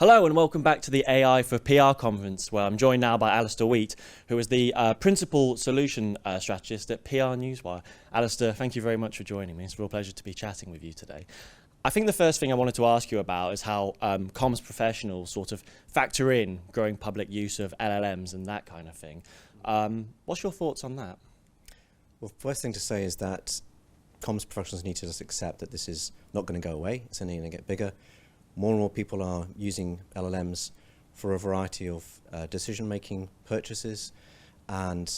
Hello and welcome back to the AI for PR conference, where I'm joined now by Alistair Wheate, who is the Principal Solution Strategist at PR Newswire. Alistair, thank you very much for joining me. It's a real pleasure to be chatting with you today. I think the first thing I wanted to ask you about is how comms professionals sort of factor in growing public use of LLMs and that kind of thing. What's your thoughts on that? Well, first thing to say is that comms professionals need to just accept that this is not going to go away. It's only going to get bigger. More and more people are using LLMs for a variety of decision-making purchases and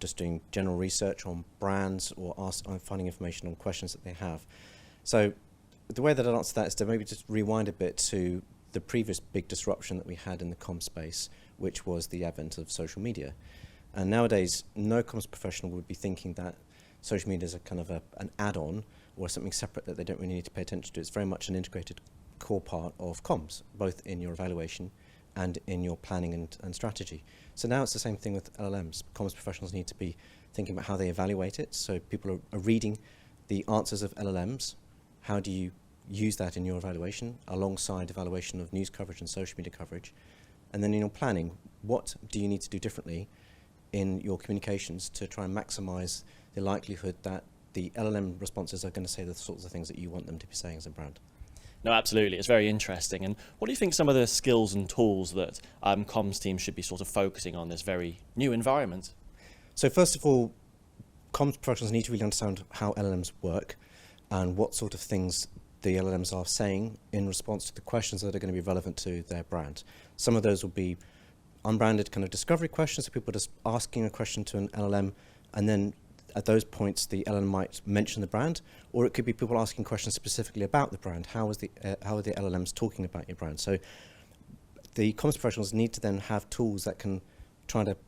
just doing general research on brands or finding information on questions that they have. So the way that I'd answer that is to maybe just rewind a bit to the previous big disruption that we had in the comms space, which was the advent of social media. And nowadays, no comms professional would be thinking that social media is a kind of an add-on or something separate that they don't really need to pay attention to. It's very much an integrated core part of comms, both in your evaluation and in your planning and strategy. So now it's the same thing with LLMs. Comms professionals need to be thinking about how they evaluate it. So people are reading the answers of LLMs. How do you use that in your evaluation alongside evaluation of news coverage and social media coverage? And then in your planning, what do you need to do differently in your communications to try and maximize the likelihood that the LLM responses are going to say the sorts of things that you want them to be saying as a brand? No, absolutely. It's very interesting. And what do you think some of the skills and tools that comms teams should be sort of focusing on this very new environment? So first of all, comms professionals need to really understand how LLMs work and what sort of things the LLMs are saying in response to the questions that are going to be relevant to their brand. Some of those will be unbranded kind of discovery questions, so people just asking a question to an LLM, and then at those points the LLM might mention the brand, or it could be people asking questions specifically about the brand. How are the LLMs talking about your brand? So the comms professionals need to then have tools that can try to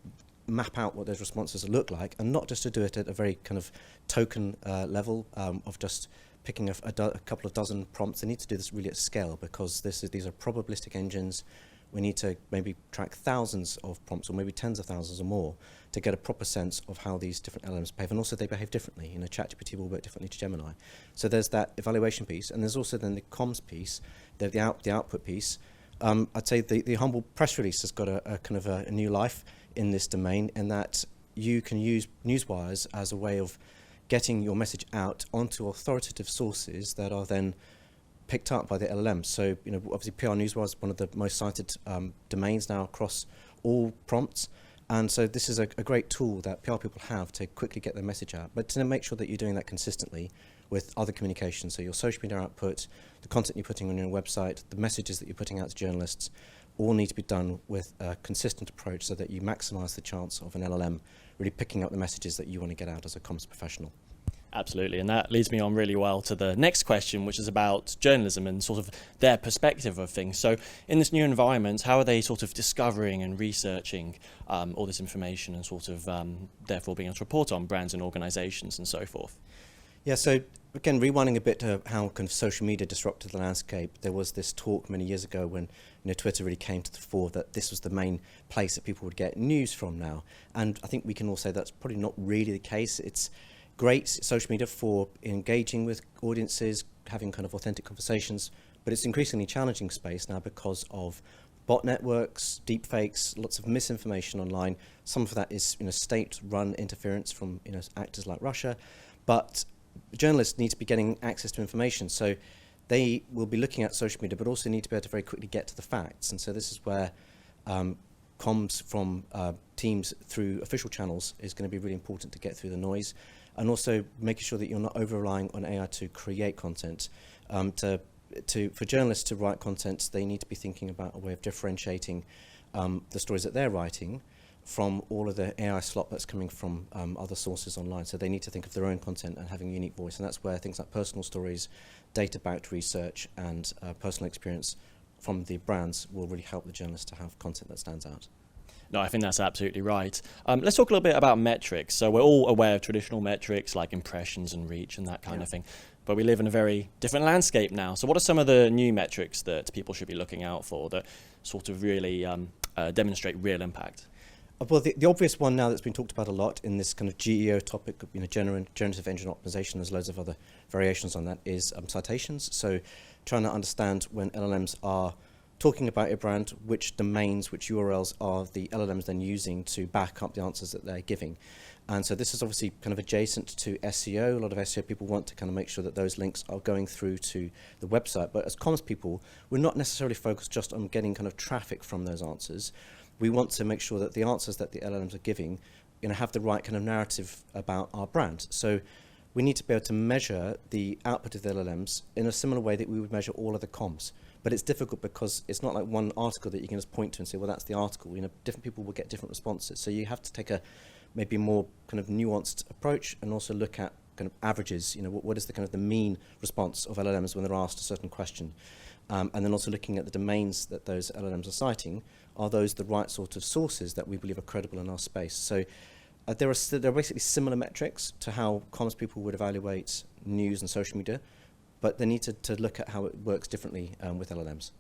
map out what those responses look like, and not just to do it at a very kind of token level of just picking a couple of dozen prompts. They need to do this really at scale, because these are probabilistic engines. We need to maybe track thousands of prompts, or maybe tens of thousands or more, to get a proper sense of how these different LLMs behave. And also they behave differently. You know, ChatGPT will work differently to Gemini. So there's that evaluation piece, and there's also then the comms piece, the output piece. I'd say the humble press release has got a kind of a new life in this domain, in that you can use newswires as a way of getting your message out onto authoritative sources that are then picked up by the LLM. So, you know, obviously PR Newswire is one of the most cited domains now across all prompts. And so this is a great tool that PR people have to quickly get their message out, but to make sure that you're doing that consistently with other communications. So your social media output, the content you're putting on your website, the messages that you're putting out to journalists, all need to be done with a consistent approach so that you maximize the chance of an LLM really picking up the messages that you want to get out as a comms professional. Absolutely, and that leads me on really well to the next question, which is about journalism and sort of their perspective of things. So in this new environment, how are they sort of discovering and researching all this information and sort of therefore being able to report on brands and organizations and so forth? Yeah, so again, rewinding a bit to how kind of social media disrupted the landscape, there was this talk many years ago when Twitter really came to the fore that this was the main place that people would get news from now. And I think we can all say that's probably not really the case. It's great social media for engaging with audiences, having kind of authentic conversations, but it's increasingly challenging space now because of bot networks, deepfakes, lots of misinformation online. Some of that is state-run interference from actors like Russia, but journalists need to be getting access to information, so they will be looking at social media, but also need to be able to very quickly get to the facts. And so this is where comms from teams through official channels is going to be really important to get through the noise. And also making sure that you're not over-relying on AI to create content. For journalists to write content, they need to be thinking about a way of differentiating the stories that they're writing from all of the AI slop that's coming from other sources online. So they need to think of their own content and having a unique voice. And that's where things like personal stories, data-backed research, and personal experience from the brands will really help the journalists to have content that stands out. No, I think that's absolutely right. Let's talk a little bit about metrics. So we're all aware of traditional metrics like impressions and reach and that kind of thing, but we live in a very different landscape now. So what are some of the new metrics that people should be looking out for that sort of really demonstrate real impact? Well, the obvious one now that's been talked about a lot in this kind of GEO topic, generative engine optimization, there's loads of other variations on that, is citations. So trying to understand when LLMs are talking about your brand, which domains, which URLs are the LLMs then using to back up the answers that they're giving. And so this is obviously kind of adjacent to SEO. A lot of SEO people want to kind of make sure that those links are going through to the website. But as comms people, we're not necessarily focused just on getting kind of traffic from those answers. We want to make sure that the answers that the LLMs are giving, have the right kind of narrative about our brand. So we need to be able to measure the output of the LLMs in a similar way that we would measure all other comms. But it's difficult because it's not like one article that you can just point to and say, well, that's the article. Different people will get different responses. So you have to take a maybe more kind of nuanced approach and also look at kind of averages. What is the kind of the mean response of LLMs when they're asked a certain question? And then also looking at the domains that those LLMs are citing. Are those the right sort of sources that we believe are credible in our space? So there are basically similar metrics to how comms people would evaluate news and social media, but they need to look at how it works differently with LLMs.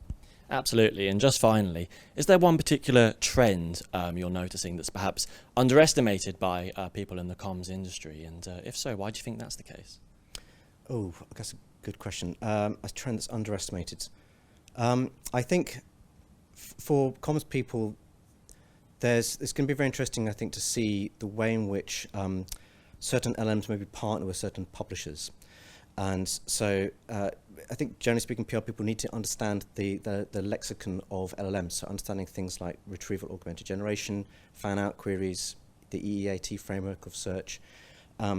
Absolutely. And just finally, is there one particular trend you're noticing that's perhaps underestimated by people in the comms industry? And if so, why do you think that's the case? Oh, that's a good question. A trend that's underestimated. I think for comms people, it's going to be very interesting, I think, to see the way in which certain LLMs maybe partner with certain publishers. And so I think, generally speaking, PR people need to understand the lexicon of LLMs, so understanding things like retrieval augmented generation, fan-out queries, the EEAT framework of search.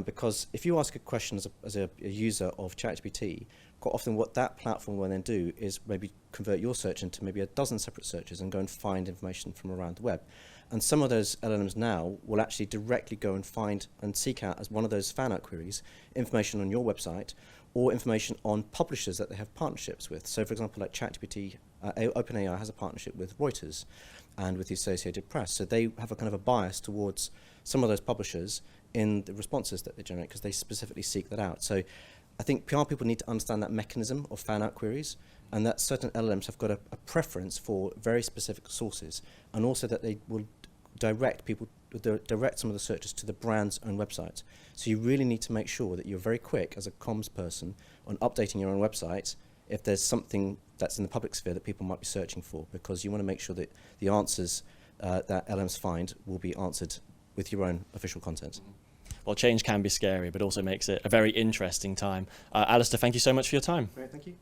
Because if you ask a question as a user of ChatGPT, quite often what that platform will then do is maybe convert your search into maybe a dozen separate searches and go and find information from around the web. And some of those LLMs now will actually directly go and find and seek out, as one of those fan-out queries, information on your website or information on publishers that they have partnerships with. So, for example, like ChatGPT, OpenAI has a partnership with Reuters and with the Associated Press. So they have a kind of a bias towards some of those publishers in the responses that they generate because they specifically seek that out. So I think PR people need to understand that mechanism of fan-out queries, and that certain LLMs have got a preference for very specific sources, and also that they will direct some of the searches to the brand's own website. So you really need to make sure that you're very quick as a comms person on updating your own website if there's something that's in the public sphere that people might be searching for, because you want to make sure that the answers that LLMs find will be answered with your own official content. Well, change can be scary, but also makes it a very interesting time. Alistair, thank you so much for your time. Great, thank you.